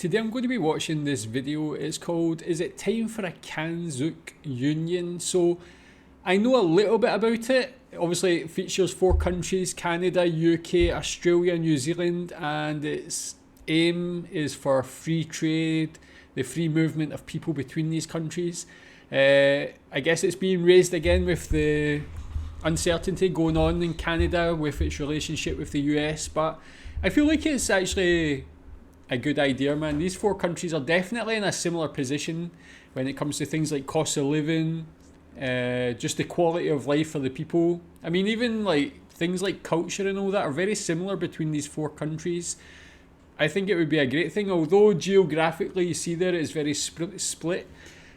today I'm going to be watching this video. It's called, Is It Time for a CANZUK Union? So I know a little bit about it. Obviously it features 4 countries, Canada, UK, Australia, New Zealand, and its aim is for free trade, the free movement of people between these countries. I guess it's being raised again with the uncertainty going on in Canada with its relationship with the US, but I feel like it's actually a good idea, man. These 4 countries are definitely in a similar position when it comes to things like cost of living, just the quality of life for the people. I mean, even like things like culture and all that are very similar between these 4 countries. I think it would be a great thing, although geographically you see there it's very split,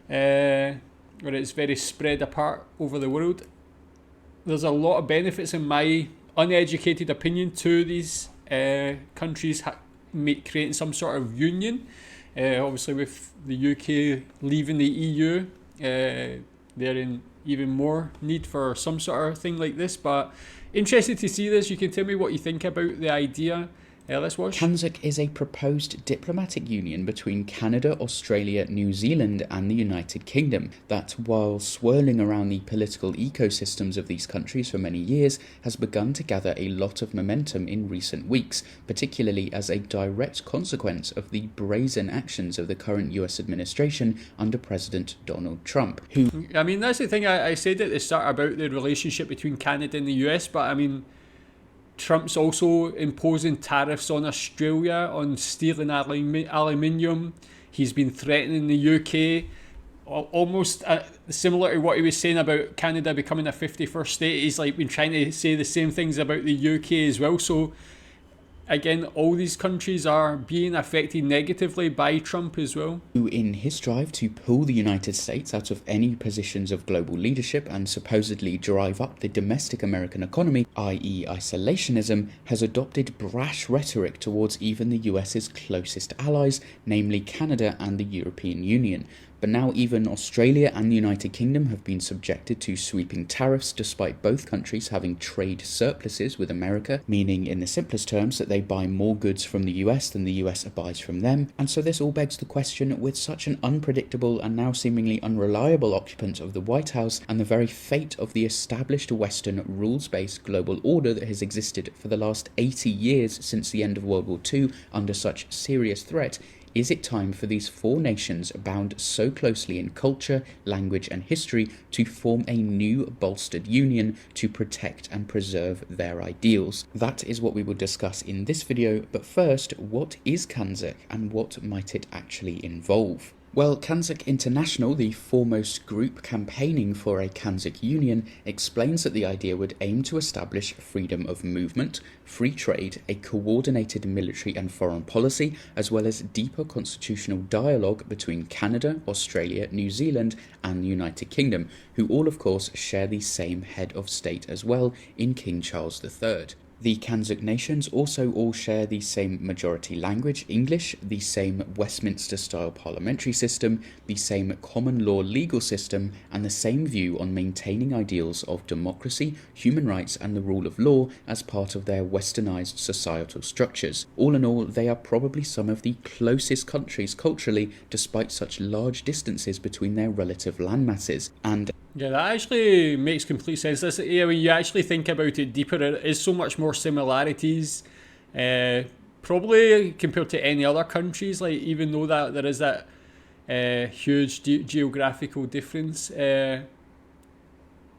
or it's very spread apart over the world. There's a lot of benefits, in my uneducated opinion, to these countries creating some sort of union. Obviously with the UK leaving the EU, they're in even more need for some sort of thing like this, but interested to see this. You can tell me what you think about the idea. Let's watch. CANZUK is a proposed diplomatic union between Canada, Australia, New Zealand and the United Kingdom that, while swirling around the political ecosystems of these countries for many years, has begun to gather a lot of momentum in recent weeks, particularly as a direct consequence of the brazen actions of the current US administration under President Donald Trump, who... I mean, that's the thing I said at the start about the relationship between Canada and the US, but I mean, Trump's also imposing tariffs on Australia on steel and aluminium. He's been threatening the UK, almost similar to what he was saying about Canada becoming a 51st state. He's like been trying to say the same things about the UK as well. So again, all these countries are being affected negatively by Trump as well. Who, in his drive to pull the United States out of any positions of global leadership and supposedly drive up the domestic American economy, i.e. isolationism, has adopted brash rhetoric towards even the US's closest allies, namely Canada and the European Union. But now even Australia and the United Kingdom have been subjected to sweeping tariffs, despite both countries having trade surpluses with America, meaning in the simplest terms that they buy more goods from the US than the US buys from them. And so this all begs the question, with such an unpredictable and now seemingly unreliable occupant of the White House and the very fate of the established Western rules-based global order that has existed for the last 80 years since the end of World War II under such serious threat, is it time for these 4 nations bound so closely in culture, language and history to form a new bolstered union to protect and preserve their ideals? That is what we will discuss in this video, but first, what is CANZUK and what might it actually involve? Well, CANZUK International, the foremost group campaigning for a CANZUK union, explains that the idea would aim to establish freedom of movement, free trade, a coordinated military and foreign policy, as well as deeper constitutional dialogue between Canada, Australia, New Zealand and the United Kingdom, who all of course share the same head of state as well in King Charles III. The CANZUK nations also all share the same majority language, English, the same Westminster-style parliamentary system, the same common law legal system, and the same view on maintaining ideals of democracy, human rights, and the rule of law as part of their westernized societal structures. All in all, they are probably some of the closest countries culturally, despite such large distances between their relative landmasses. And yeah, that actually makes complete sense. Yeah, when you actually think about it deeper, there is so much more similarities, probably compared to any other countries. Like, even though that there is that huge geographical difference.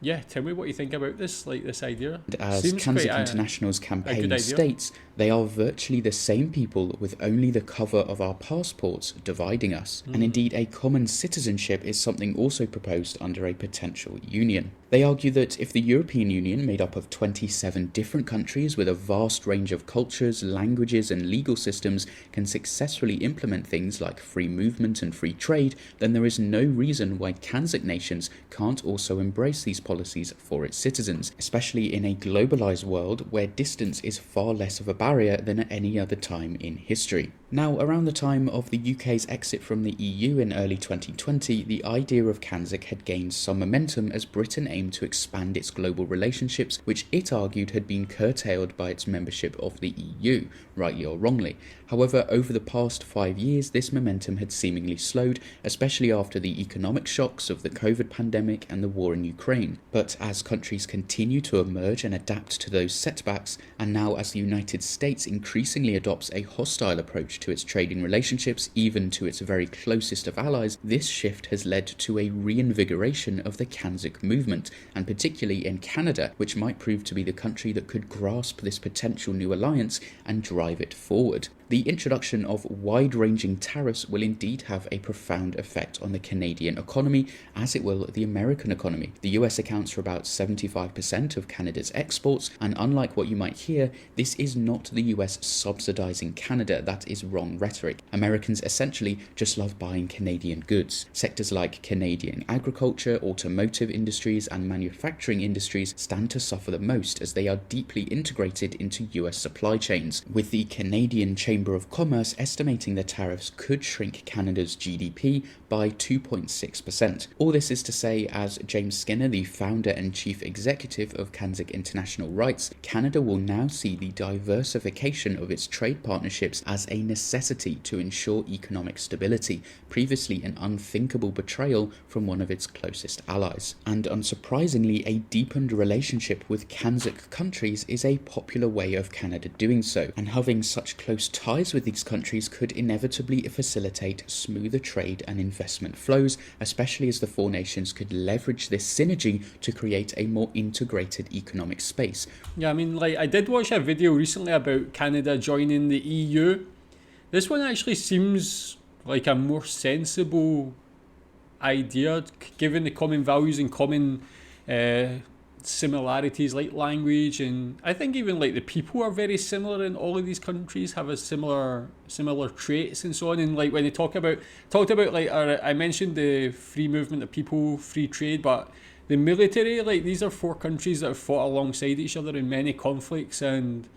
Yeah, tell me what you think about this, like this idea. As CANZUK International's campaign states, they are virtually the same people with only the cover of our passports dividing us. And indeed, a common citizenship is something also proposed under a potential union. They argue that if the European Union, made up of 27 different countries with a vast range of cultures, languages and legal systems, can successfully implement things like free movement and free trade, then there is no reason why CANZUK nations can't also embrace these policies for its citizens, especially in a globalized world where distance is far less of a barrier than at any other time in history. Now, around the time of the UK's exit from the EU in early 2020, the idea of CANZUK had gained some momentum as Britain aimed to expand its global relationships, which it argued had been curtailed by its membership of the EU, rightly or wrongly. However, over the past 5 years, this momentum had seemingly slowed, especially after the economic shocks of the COVID pandemic and the war in Ukraine. But as countries continue to emerge and adapt to those setbacks, and now as the United States increasingly adopts a hostile approach to its trading relationships, even to its very closest of allies, this shift has led to a reinvigoration of the CANZUK movement, and particularly in Canada, which might prove to be the country that could grasp this potential new alliance and drive it forward. The introduction of wide-ranging tariffs will indeed have a profound effect on the Canadian economy, as it will the American economy. The US accounts for about 75% of Canada's exports, and unlike what you might hear, this is not the US subsidizing Canada. That is wrong rhetoric. Americans essentially just love buying Canadian goods. Sectors like Canadian agriculture, automotive industries, and manufacturing industries stand to suffer the most, as they are deeply integrated into US supply chains, with the Canadian Chamber of Commerce estimating the tariffs could shrink Canada's GDP by 2.6%. All this is to say, as James Skinner, the founder and chief executive of CANZUK International, writes, Canada will now see the diversification of its trade partnerships as a necessity to ensure economic stability, previously an unthinkable betrayal from one of its closest allies. And unsurprisingly, a deepened relationship with CANZUK countries is a popular way of Canada doing so, and having such close ties with these countries could inevitably facilitate smoother trade and investment flows, especially as the four nations could leverage this synergy to create a more integrated economic space. Yeah, I mean, like, I did watch a video recently about Canada joining the EU. This one actually seems like a more sensible idea, given the common values and common similarities like language, and I think even like the people are very similar in all of these countries, have a similar traits and so on. And like when they talked about like I mentioned the free movement of people, free trade, but the military, like these are four countries that have fought alongside each other in many conflicts and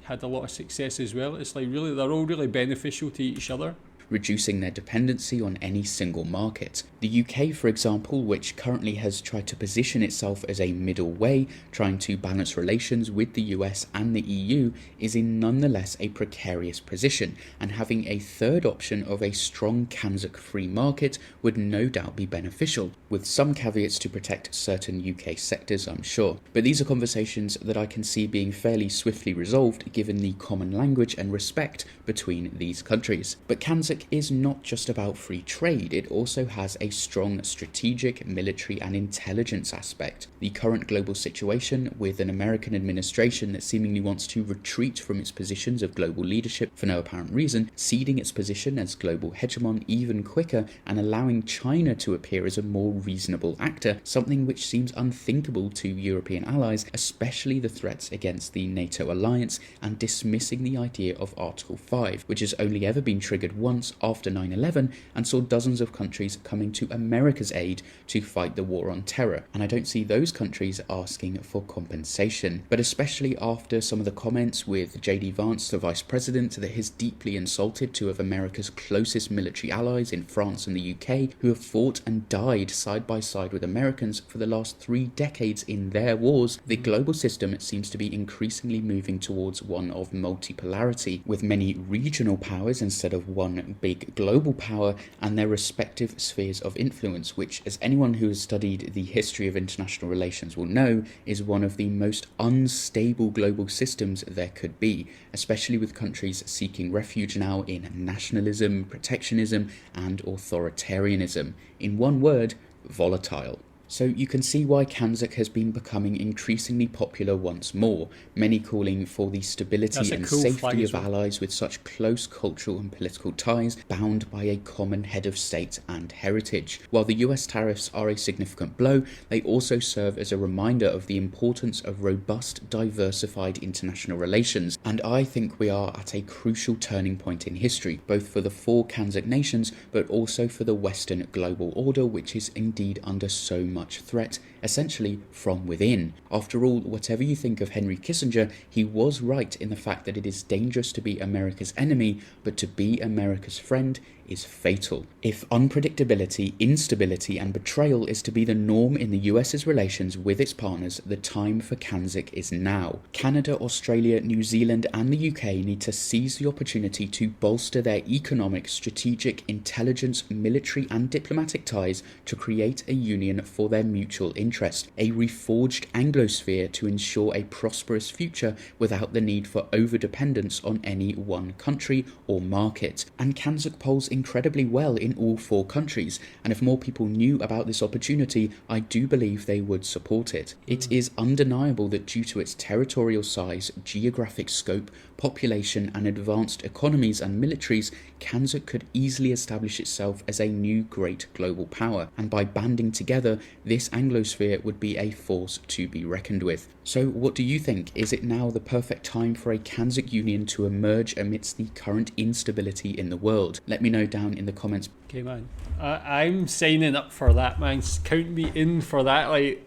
had a lot of success as well. It's like really they're all really beneficial to each other, reducing their dependency on any single market. The UK, for example, which currently has tried to position itself as a middle way, trying to balance relations with the US and the EU, is in nonetheless a precarious position, and having a third option of a strong CANZUK free market would no doubt be beneficial, with some caveats to protect certain UK sectors, I'm sure. But these are conversations that I can see being fairly swiftly resolved given the common language and respect between these countries. But CANZUK is not just about free trade, it also has a strong strategic, military and intelligence aspect. The current global situation, with an American administration that seemingly wants to retreat from its positions of global leadership for no apparent reason, ceding its position as global hegemon even quicker and allowing China to appear as a more reasonable actor, something which seems unthinkable to European allies, especially the threats against the NATO alliance, and dismissing the idea of Article 5, which has only ever been triggered once after 9/11 and saw dozens of countries coming to America's aid to fight the war on terror. And I don't see those countries asking for compensation. But especially after some of the comments with JD Vance, the Vice President, that is deeply insulted two of America's closest military allies in France and the UK, who have fought and died side by side with Americans for the last 3 decades in their wars, the global system seems to be increasingly moving towards one of multipolarity, with many regional powers instead of one big global power and their respective spheres of influence, which, as anyone who has studied the history of international relations will know, is one of the most unstable global systems there could be, especially with countries seeking refuge now in nationalism, protectionism, and authoritarianism. In one word, volatile. So you can see why CANZUK has been becoming increasingly popular once more, many calling for the stability and safety of allies with such close cultural and political ties, bound by a common head of state and heritage. While the US tariffs are a significant blow, they also serve as a reminder of the importance of robust, diversified international relations, and I think we are at a crucial turning point in history, both for the 4 CANZUK nations, but also for the Western global order, which is indeed under so much threat essentially from within. After all, whatever you think of Henry Kissinger, he was right in the fact that it is dangerous to be America's enemy, but to be America's friend is fatal. If unpredictability, instability, and betrayal is to be the norm in the US's relations with its partners, the time for CANZUK is now. Canada, Australia, New Zealand, and the UK need to seize the opportunity to bolster their economic, strategic, intelligence, military, and diplomatic ties to create a union for their mutual interest, a reforged Anglosphere to ensure a prosperous future without the need for overdependence on any one country or market. And CANZUK polls incredibly well in all 4 countries, and if more people knew about this opportunity, I do believe they would support it. It is undeniable that due to its territorial size, geographic scope, population, and advanced economies and militaries, CANZUK could easily establish itself as a new great global power, and by banding together, this Anglosphere would be a force to be reckoned with. So what do you think? Is it now the perfect time for a CANZUK union to emerge amidst the current instability in the world? Let me know down in the comments. Okay, man. I'm signing up for that, man. Count me in for that. Like,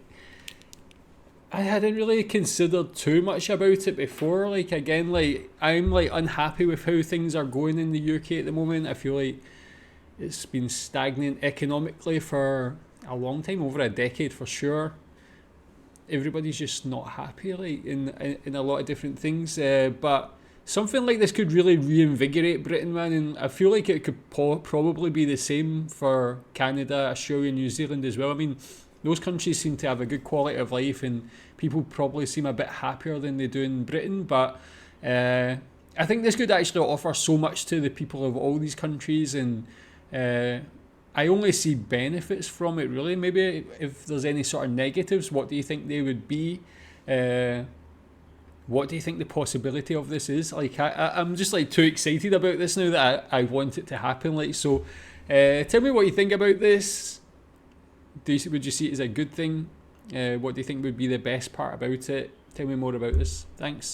I hadn't really considered too much about it before. Like, again, like, I'm like unhappy with how things are going in the UK at the moment. I feel like it's been stagnant economically for a long time, over a decade for sure. Everybody's just not happy, like, in a lot of different things. But something like this could really reinvigorate Britain, man, and I feel like it could probably be the same for Canada, Australia, New Zealand as well. I mean, those countries seem to have a good quality of life, and people probably seem a bit happier than they do in Britain. But I think this could actually offer so much to the people of all these countries, and I only see benefits from it, really. Maybe if there's any sort of negatives, what do you think they would be? What do you think the possibility of this is? Like, I'm just like too excited about this now that I want it to happen. Like, so tell me what you think about this. Would you see it as a good thing? What do you think would be the best part about it? Tell me more about this. Thanks.